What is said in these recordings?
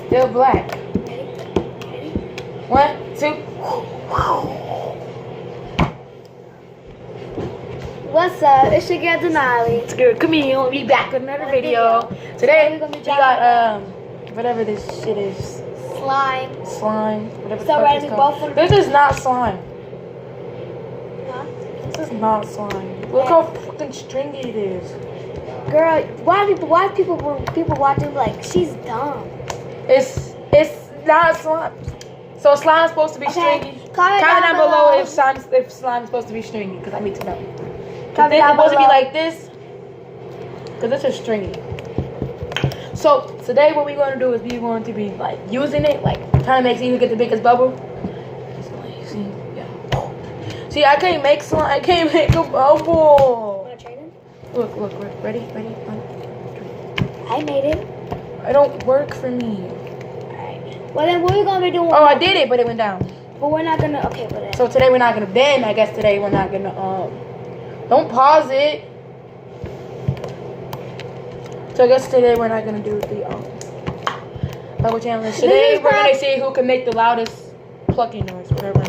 Still black. Ready? 1, 2. What's up? It's your girl Denali. It's good. Come here. We'll be back with another video. Today we got whatever this shit is. Slime. Whatever the So fuck ready, it's called. both of This is not slime. Huh? This is not slime. Look how fucking stringy it is. Girl, why people watching like she's dumb? It's not slime. So slime's supposed to be stringy. Comment down below if slime's supposed to be stringy, because I need to know. Is it supposed to be like this? Because this is stringy. So today what we're going to do is we're going to be like using it, like trying to make sure you get the biggest bubble. See, yeah. See, I can't make slime. I can't make a bubble. Wanna trade him? Look. Ready? 1, 2. I made it. It don't work for me. Alright. Well then, what are we gonna be doing? Oh, I did it, but it went down. But we're not gonna. Okay, but then. So today we're not gonna. Then I guess today we're not gonna. Don't pause it. So I guess today we're not gonna do the bubble challenge. Today we're gonna see who can make the loudest plucking noise, whatever.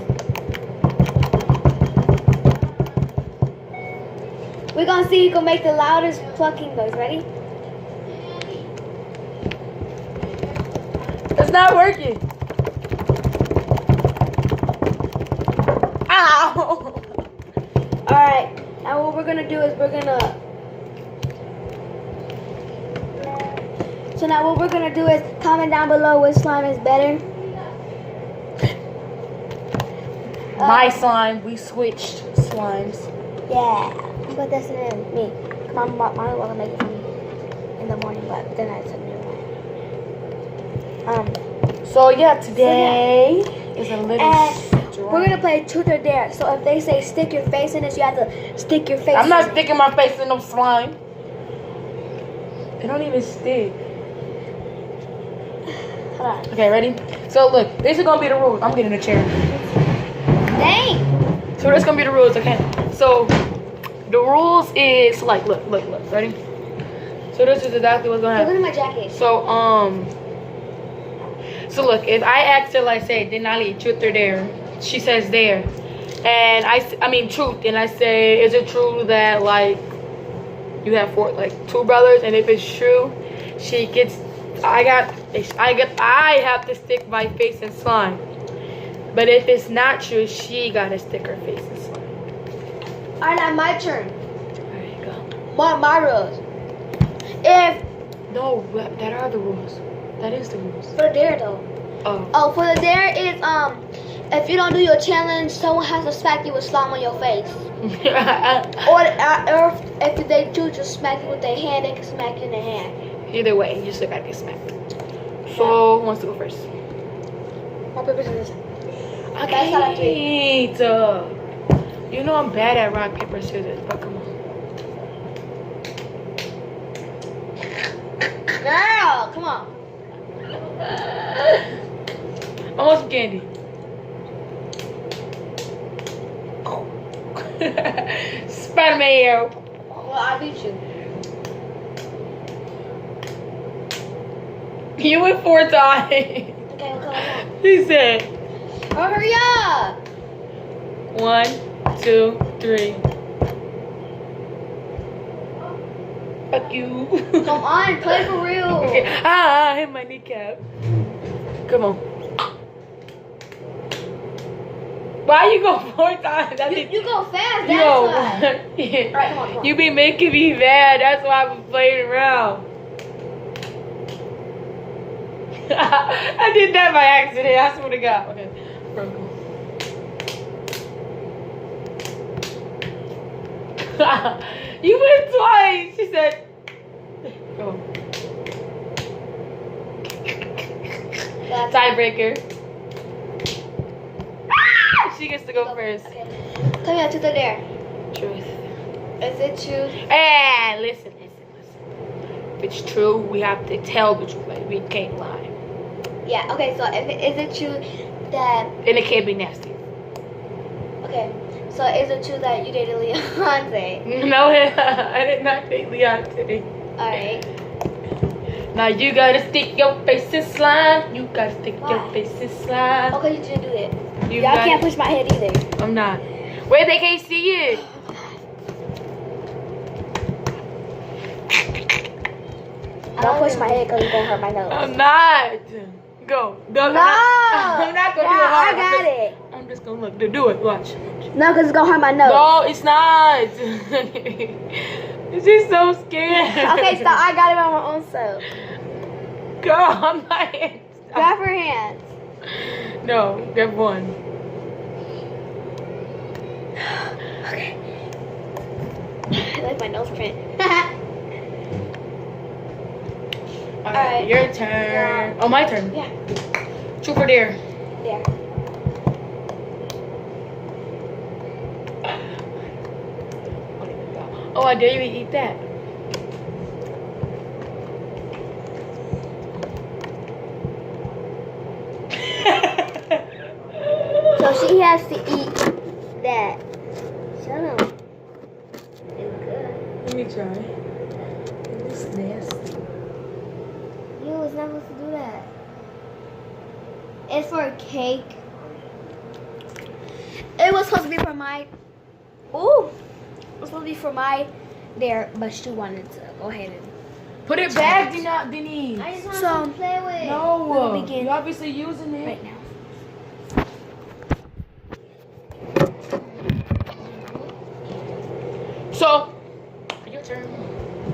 We're gonna see who can make the loudest plucking noise. Ready? It's not working. Ow! Alright. Now what we're gonna do is we're gonna. So now what we're gonna do is comment down below which slime is better. My slime. We switched slimes. Yeah. But that's in me. Mom was gonna make it for me in the morning, but then I took new one. So yeah, today is a little. We're gonna play truth or dare. So if they say stick your face in this, you have to stick your face. I'm not sticking my face in no slime. It don't even stick. Hold on. Okay, ready? So look, these are gonna be the rules. I'm getting a chair. Dang. So this gonna be the rules, okay? So the rules is like, look, ready? So this is exactly what's gonna happen. Look at my jacket. So look, if I ask her, like, say, Denali, truth or dare, she says dare, and I mean truth, and I say, is it true that like you have 2 brothers, and if it's true, she gets, I have to stick my face in slime, but if it's not true, she gotta stick her face in slime. Alright, now my turn. There you go. My rules. If No, that are the rules. That is the rules. for the dare though. Oh, for the dare is if you don't do your challenge, someone has to smack you with slime on your face. or if they do just smack you with their hand, they can smack you in the hand. Either way, you still gotta get smacked. So, who wants to go first? Rock, paper, scissors. Okay. You know I'm bad at rock, paper, scissors, but come on. Girl, come on. I want some candy. Spider-Man here. Well, I beat you. You went 4 times. Okay, come. He said. Oh, hurry up. 1, 2, 3. Fuck you. Come on, play for real. Okay. I hit my kneecap. Come on. Why you go 4 times? You go fast, that's Yo, why. yeah. Alright, come on. You be making me mad. That's why I'm playing around. I did that by accident. I swear to God. Okay. You went twice. She said. Go. Tiebreaker. She gets to go first. Okay. Tell me truth or dare. Truth. Is it true? Hey, listen. If it's true, we have to tell the truth. Like, we can't lie. Yeah, okay, so is it true that... And it can't be nasty. Okay, so is it true that you dated Leonce? No, I did not date Leon today. Alright. Now you gotta stick your face in slime. You gotta stick your face in slime. Okay, you didn't do that. You Y'all can't push my head either. I'm not. Wait, they can't see it. Don't push my head because it's gonna hurt my nose. I'm not. Go. No. I'm not gonna do it hard. I got it. I'm just gonna look. Do it. Watch. No, because it's gonna hurt my nose. No, it's not. She's so scared. Okay, stop. I got it by my own self. Girl, I'm not. Grab her hands. No, grab one. Okay. I like my nose print. Alright, your turn. Yeah. Oh, my turn. Yeah. Truth or dare? There. Oh, I dare you to eat that. So she has to eat that. Shut up. It's good. Let me try. It's nasty. You was not supposed to do that. It's for a cake. It was supposed to be for my. Ooh. It was supposed to be for my there, but she wanted to go ahead and. Put it back, Denise. I just want to play with it. No, We'll begin you're obviously using it. right now. So, your turn.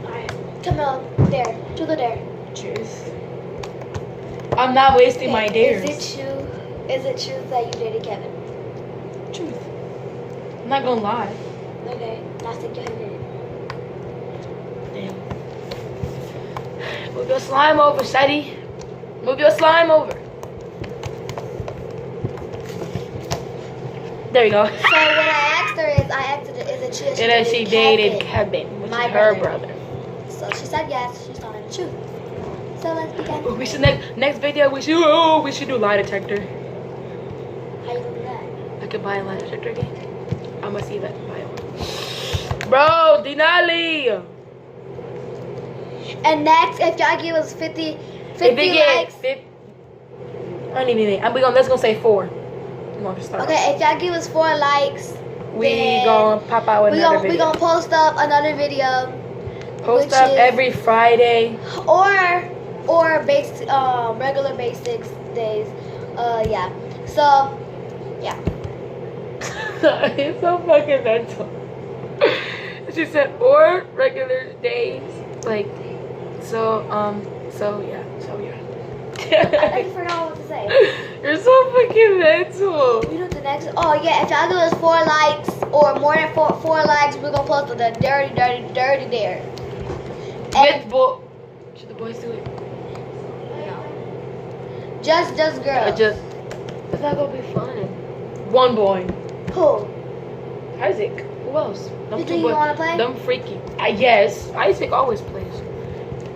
Alright. Come on, there. To the there. Cheers. I'm not wasting my dares. Is it true that you dated Kevin? Truth. I'm not gonna lie. Okay. Now stick your hand in it. Damn. Move your slime over, Sadie. Move your slime over. There you go. So what I asked her is, is it true And then she dated Kevin, which my is her brother. brother. So she said yes, she's telling the truth. So let's begin. We should next video we should do lie detector. How you gonna do that? I could buy a lie detector again. I'ma see if I can buy one. Bro, Denali! And next, if y'all give us 50 If they get likes. 50, I don't even think. Let's go say 4. I'm gonna start. Okay, if y'all give us 4 likes, We then gonna pop out with another we video. gonna post up another video. Post which up is- every Friday. Or regular basics days. Yeah. So yeah. It's so fucking mental. She said, or regular days. Like, so yeah. I forgot what to say. You're so fucking mental. We do the next. Oh yeah, if y'all give us 4 likes or more than 4 likes, we're gonna post the dirty dare. Should the boys do it? No. Just girls. It's not gonna be fun. One boy. Who? Isaac. Who else? Them You two think you boys. wanna play? Them freaky. Yes. Isaac always plays.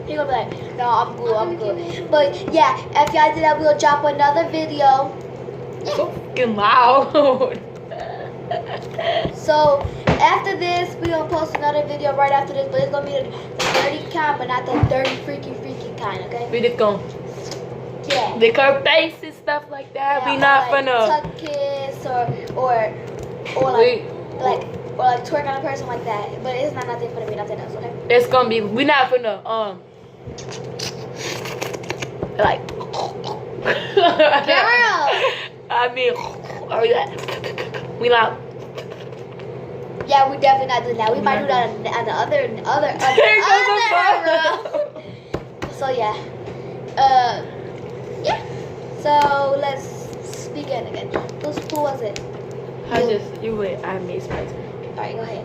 He gonna be like, no, I'm good. But yeah, if y'all do that, we'll drop another video. So fucking loud. So after this, we gonna post another video right after this, but it's gonna be the dirty kind, but not the dirty freaky kind, okay? We just gonna Yeah. lick her face and stuff like that. Yeah, We not or like finna. tuck kiss or like twerk on a person like that. But it's not nothing for me, nothing else, okay? It's gonna be. We not finna like. Girl. I mean, we not. Yeah, we definitely not doing that. We might do that on the other row. So yeah. Yeah. So let's begin again. Who was it? I missed my turn. Alright, go ahead.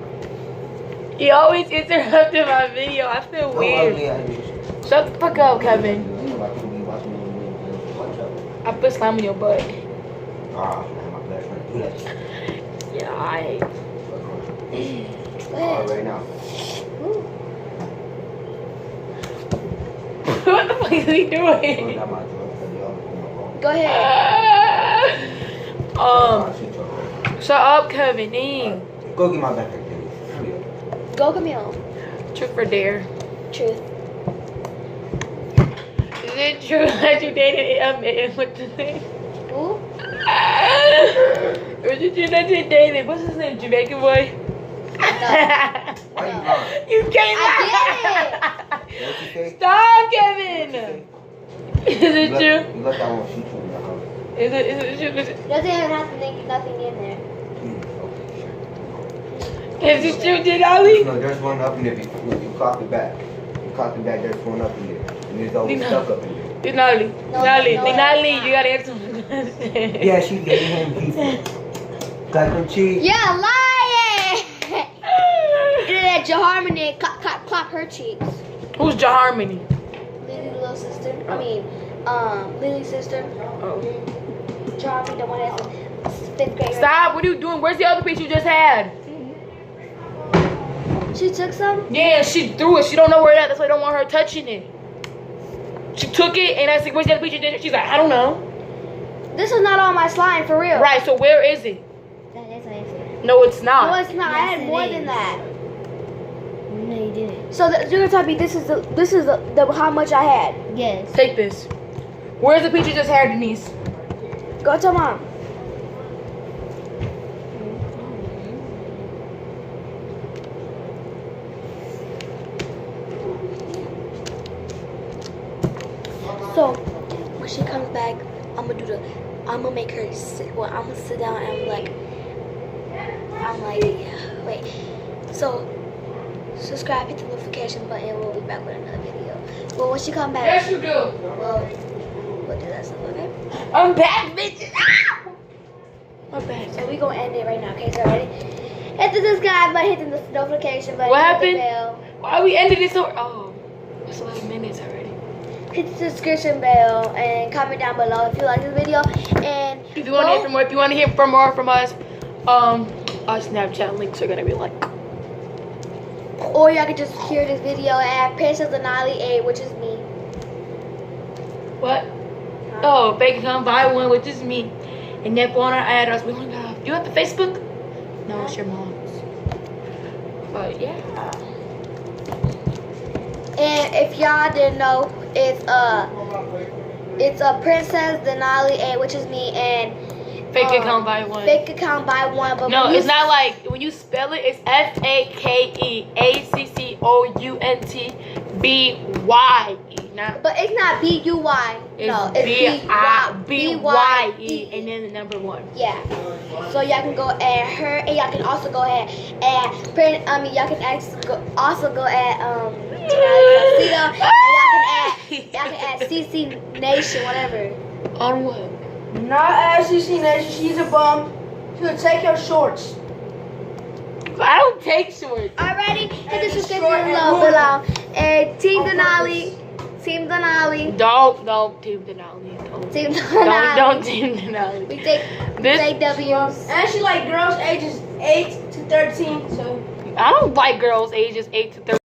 You always interrupted my video. I feel weird. Shut the fuck up, Kevin. I put slime in your butt. Yeah, I. Go ahead. Right now. What the fuck is he doing? Go ahead. Shut up, Kevin. Dang. Go get my backpack, baby. Go, Camille. Truth or dare? Truth. it true that you dated what's his name? Who? Is it true that you dated? What's his name? Jamaican boy? Why you lying? You can't I What you say? stop, Kevin. Is it true? You let that one shoot you in the house. Is it true? Doesn't even have to think nothing in there. Okay, Is it true, Denali? sure. No, there's one up in there before you cocked it back. You cocked it back, there's one up in there. And there's always stuck up in there. Denali. No, Denali, you gotta answer my question. Yeah, she gave him beef. Got them cheese. Yeah, lying! And then Jaharmony clap her cheeks. Who's Jaharmony? Lily's little sister. I mean, Lily's sister. Oh. Jaharmony, the one that's in 5th grade. Stop, what are you doing? Where's the other piece you just had? She took some? Yeah, she threw it. She don't know where it at. That's why I don't want her touching it. She took it and I said, where's the other piece you did? She's like, I don't know. This is not all my slime, for real. Right, so where is it? That is what I said. No, it's No, not. it's not. Yes, I had it more is. than that. No, you didn't. So you're gonna tell me this is the how much I had. Yes. Take this. Where's the piece you just had, Denise? Go tell mom. So when she comes back, I'm gonna make her sit. Well, I'm gonna sit down and I'm like, yeah, wait. So subscribe, hit the notification button. We'll be back with another video. Well, when she come back, Yes, you do. we'll do that stuff. Okay. I'm back, bitches. Ah! My bad. So we gonna end it right now. Okay, so ready? Hit the subscribe button, hit the notification button. What hit happened? the bell. Why we ended it so? Oh, it's 11 minutes already. Hit the subscription bell and comment down below if you like this video. And If you want to hear from more, if you want to hear from more from us, our Snapchat links are gonna be like. or y'all can just hear this video at Princess Denali 8, which is me. What? Oh, they can come buy one, which is me. And then on our address, we only got. You have the Facebook? No, it's your mom's. But yeah. And if y'all didn't know, it's a Princess Denali 8, which is me, and Fake account buy one. fake account buy one. But No, when you it's not like when you spell it. It's FAKEACCOUNTBYE. Not. But it's not BUY. It's No, it's BYE and then the number 1. Yeah. So y'all can go at her, and y'all can also go at print. I mean, y'all can also go at Denali Casita, and y'all can add CC Nation, whatever. On what? Not as CC Nation, she's a bum. She's gonna take your shorts. I don't take shorts. Alrighty, hit the And subscription short and below. And Team Denali. Team Denali. Don't Team Denali. Team Denali. Don't Team Denali. We take W's. And she like girls ages 8 to 13, so. I don't like girls ages 8 to 13.